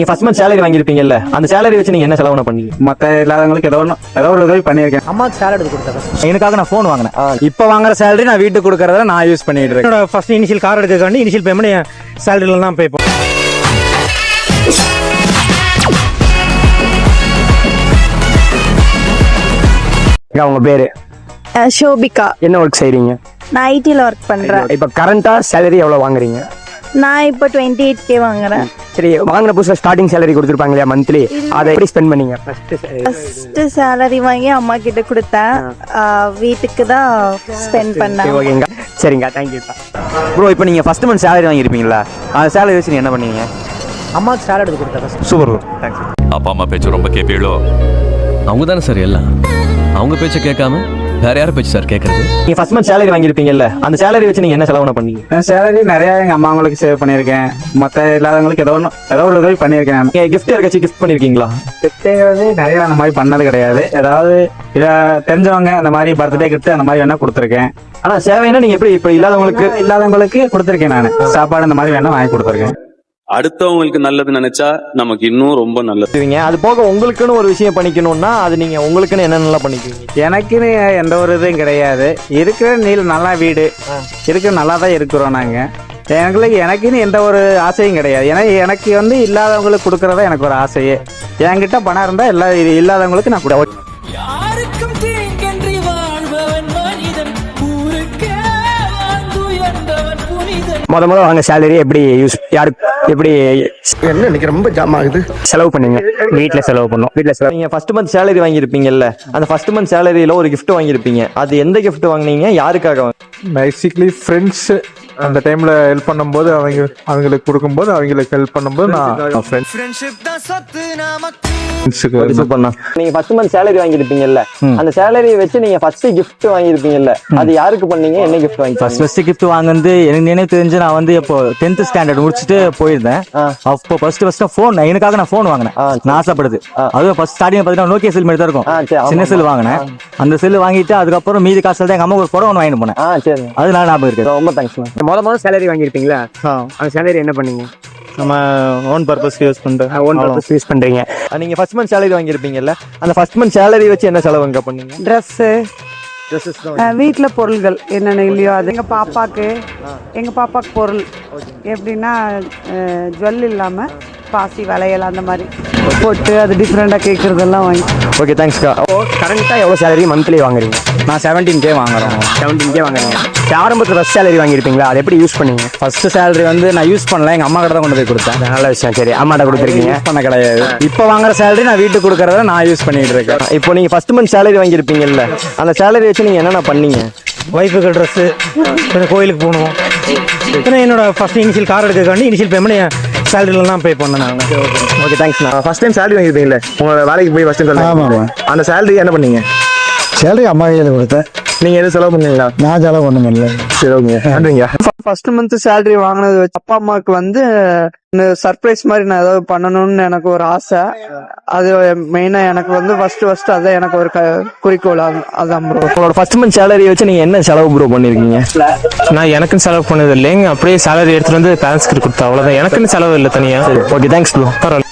நீங்க first month salary வாங்கிருப்பீங்கல்ல, அந்த salary வச்சு நீங்க என்ன செலவு பண்ணீங்க? மத்த இல்லாதவங்களுக்கு ஏதோ ஒரு உதவி பண்ணியிருக்கேன். அம்மாவுக்கு சேலரி கொடுத்தேன். எனக்காக நான் ஃபோன் வாங்கினேன். இப்போ வாங்குற சேலரி நான் வீட்டுக்கு கொடுக்கறத நான் யூஸ் பண்ணிட்டு இருக்கேன். என்னோட ஃபர்ஸ்ட் இனிஷியல் கார் எடுக்கிறதுக்காண்டி இனிஷியல் பேமெண்ட் என் சேலரியில தான் பே பண்ணுவேன். உங்க பேரு? ஷோபிகா. என்ன ஒர்க் செய்றீங்க? நான் ஐடில ஒர்க் பண்றேன். இப்ப கரண்டா சேலரி எவ்வளவு வாங்குறீங்க? நான் இப்போ 28K வாங்குறேன். சரி, வாங்கின புதுசுல ஸ்டார்டிங் சேலரி கொடுத்துருப்பாங்க இல்லையா மந்த்லி, அதை எப்படி ஸ்பெண்ட் பண்ணீங்க? ஃபர்ஸ்ட் சேலரி வாங்கி அம்மா கிட்ட கொடுத்தேன். வீட்டுக்கு தான் ஸ்பெண்ட் பண்ணேன். ஓகேங்க, சரிங்க, தேங்க்யூ. ப்ரோ, இப்போ நீங்கள் ஃபஸ்ட் மந்த் சேலரி வாங்கியிருப்பீங்களா? அந்த சேலரி வச்சு நீங்கள் என்ன பண்ணீங்க? அம்மாவுக்கு சேலரி கொடுத்தேன். Super bro, thanks. அப்பா அம்மா பேச்சு ரொம்ப கேட்பீங்களோ? அவங்க தானே சார் எல்லாம். அவங்க பேச்சை கேட்காம வேற யாரும் பேச்சு சார் கேட்கறது? நீங்க ஃபர்ஸ்ட் மந்த் சேலரி வாங்கிருப்பீங்கல்ல, அந்த சேலரி வச்சு நீங்க என்ன செலவு பண்ணீங்க? நான் சேலரி நிறைய எங்க அம்மாங்களுக்கு சேவ் பண்ணியிருக்கேன். மத்த இல்லாதவங்களுக்கு ஏதோ ஒரு உதவி பண்ணியிருக்கேன். நீங்க கிஃப்ட் யாருக்காச்சும் கிஃப்ட் பண்ணிருக்கீங்களா? கிஃப்ட் நிறைய அந்த மாதிரி பண்ணது கிடையாது. ஏதாவது தெரிஞ்சவங்க அந்த மாதிரி பர்த்டே கிஃப்ட் அந்த மாதிரி வேணா கொடுத்துருக்கேன். ஆனா சேவைன்னா நீங்க எப்படி இப்ப இல்லாதவங்களுக்கு கொடுத்துருக்கேன். நான் சாப்பாடு அந்த மாதிரி வேணா வாங்கி கொடுத்துருக்கேன். அடுத்தவங்களுக்கு நல்லது நினைச்சா நமக்கு இன்னும் ரொம்ப நல்லது. அது போக உங்களுக்குன்னு ஒரு விஷயம் பண்ணிக்கணும்னா அது நீங்க உங்களுக்குன்னு என்னென்னலாம் பண்ணிக்குவீங்க? எனக்குன்னு எந்த ஒரு இதுவும் கிடையாது. இருக்கிற நல்லா வீடு இருக்கிற நல்லா தான் இருக்கிறோம் நாங்க. எனக்குன்னு எந்த ஒரு ஆசையும் கிடையாது. ஏன்னா எனக்கு இல்லாதவங்களுக்கு கொடுக்கறதா எனக்கு ஒரு ஆசையே. என்கிட்ட பணம் இருந்தா இல்லாதவங்களுக்கு நான் கூட முத வாங்க சேலரி எப்படி எப்படி என்ன இன்னைக்கு ரொம்ப ஜாம் ஆகுது. செலவு பண்ணீங்க? வீட்டுல செலவு பண்ணோம். நீங்க ஃபர்ஸ்ட் மந்த் சேலரி வாங்கிருப்பீங்கல்ல, அந்த ஃபர்ஸ்ட் மந்த் சேலரியில ஒரு கிஃப்ட் வாங்கிருப்பீங்க. அது எந்த கிஃப்ட் வாங்குனீங்க, யாருக்காக? பேசிக்லி ஃப்ரெண்ட்ஸ் அந்த டைம்ல ஹெல்ப் பண்ணும்போது அவங்களுக்கு கொடுக்கும்போது அவங்களுக்கு ஹெல்ப் பண்ணும்போது நான் ஃப்ரெண்ட்ஷிப் தான் சொத்து நமக்கு. நீங்க ஃபர்ஸ்ட் மந்த் சேலரி வாங்கிருப்பீங்கல்ல, அந்த சேலரி வச்சு நீங்க ஃபர்ஸ்ட் கிஃப்ட் வாங்கிருப்பீங்கல்ல, அது யாருக்கு பண்ணீங்க, என்ன கிஃப்ட் வாங்கி? ஃபர்ஸ்ட் கிஃப்ட் வாங்குறது எனக்கு நினைவு தெரிஞ்சு நான் இப்போ 10th ஸ்டாண்டர்ட் முடிச்சுட்டு போயிருந்தேன். அப்போ ஃபர்ஸ்ட் ஃபோன் எனக்காக நான் ஃபோன் வாங்கினேன். நான் ஆசைப்படுது. அதுவும் ஃபர்ஸ்ட் ஸ்டார்டிங் பார்த்தீங்கன்னா நோக்கியா செல் மாதிரி தான் இருக்கும். சின்ன செல் வாங்கினேன். அந்த செல் வாங்கிட்டு அதுக்கப்புறம் மீதி காசு தான் எங்க அம்மா ஒரு புடவை வாங்கிட்டு போனேன். அது நான் ஞாபகம் இருக்கு. ரொம்ப தேங்க்ஸ். முதல் சேலரி வாங்கிருப்பீங்களா? அந்த சேலரி என்ன பண்ணீங்க? நம்ம ஓன் பர்பஸ் யூஸ் பண்றேன். ஓன் பர்பஸ் யூஸ் பண்றீங்க. நீங்க ஃபர்ஸ்ட் மந்த் சேலரி வாங்கிருப்பீங்கல்ல, அந்த ஃபர்ஸ்ட் மந்த் சேலரி வச்சு என்ன செலவுங்க பண்ணீங்க? ட்ரெஸ்ஸு, வீட்டில் பொருள்கள் என்னென்ன இல்லையோ அது. எங்கள் பாப்பாக்கு பொருள் எப்படின்னா ஜுவல் இல்லாமல் பாசி வளையல் அந்த மாதிரி போட்டு அது டிஃப்ரெண்டாக கேட்குறதெல்லாம் வாங்கி. ஓகே, தேங்க்ஸ்க்கா. கரண்ட்டாக எவ்வளோ சேலரி மந்த்லி வாங்குறீங்க? நான் 17K வாங்குறோம். 17K வாங்குறீங்க. ஆரம்பத்தில் ஃபர்ஸ்ட் சேலரி வாங்கியிருப்பீங்களா, அது எப்படி யூஸ் பண்ணீங்க? ஃபர்ஸ்ட் சேலரி நான் யூஸ் பண்ணல, எங்க அம்மா கிட்ட தான் கொண்டு போய் கொடுத்தேன். நல்ல விஷயம். சரி, அம்மாட்ட கொடுத்துருக்கீங்க? யூஸ் பண்ண கிடையாது. இப்போ வாங்குற சேலரி நான் வீட்டுக்கு கொடுக்கறத நான் யூஸ் பண்ணிட்டு இருக்கேன். இப்போ நீங்க ஃபர்ஸ்ட் மந்த் சேலரி வாங்கியிருப்பீங்கல்ல, அந்த சேலரி வச்சு நீங்க என்னென்ன பண்ணீங்க? ஒய்ஃபுக்கு ட்ரெஸ்ஸு, கோயிலுக்கு போகணும். என்னோட ஃபர்ஸ்ட் இனிஷியல் கார் எடுக்கிறதுக்காண்டி இனிஷியல் பேமெண்ட் என் சேலரியில தான் பே பண்ணேன். Okay, thanks. நான் ஃபர்ஸ்ட் டைம் சேலரி வாங்கியிருப்பீங்களே, உங்க வேலைக்கு போய் ஃபர்ஸ்ட் டைம். ஆமாம். அந்த சேலரி என்ன பண்ணீங்க? சேலரி அம்மா கையில் கொடுத்தேன். நீங்க எதுவும் செலவு பண்ணீங்களா? நான் செலவு ஒண்ணும் இல்லை. சரி, ஓகே, நன்றிங்க. ஃபர்ஸ்ட் மந்த் சேலரி வாங்கினது வச்சு அப்பா அம்மாவுக்கு சர்ப்ரைஸ் மாதிரி நான் ஏதாவது பண்ணணும்னு எனக்கு ஒரு ஆசை. அது மெயினா எனக்கு ஃபர்ஸ்ட் அதான் எனக்கு ஒரு குறிக்கோள். அதான் ப்ரோ. உங்களோட ஃபர்ஸ்ட் மந்த் சேலரி வச்சு நீங்க என்ன செலவு ப்ரோ பண்ணிருக்கீங்க? நான் எனக்குன்னு செலவு பண்ணது இல்லைங்க. அப்படியே சேலரி எடுத்துட்டு வந்து பேரண்ட்ஸ்க்கு கொடுத்தா அவ்வளவுதான். எனக்குன்னு செலவு இல்லை தனியா. Okay, thanks bro. பரவாயில்ல.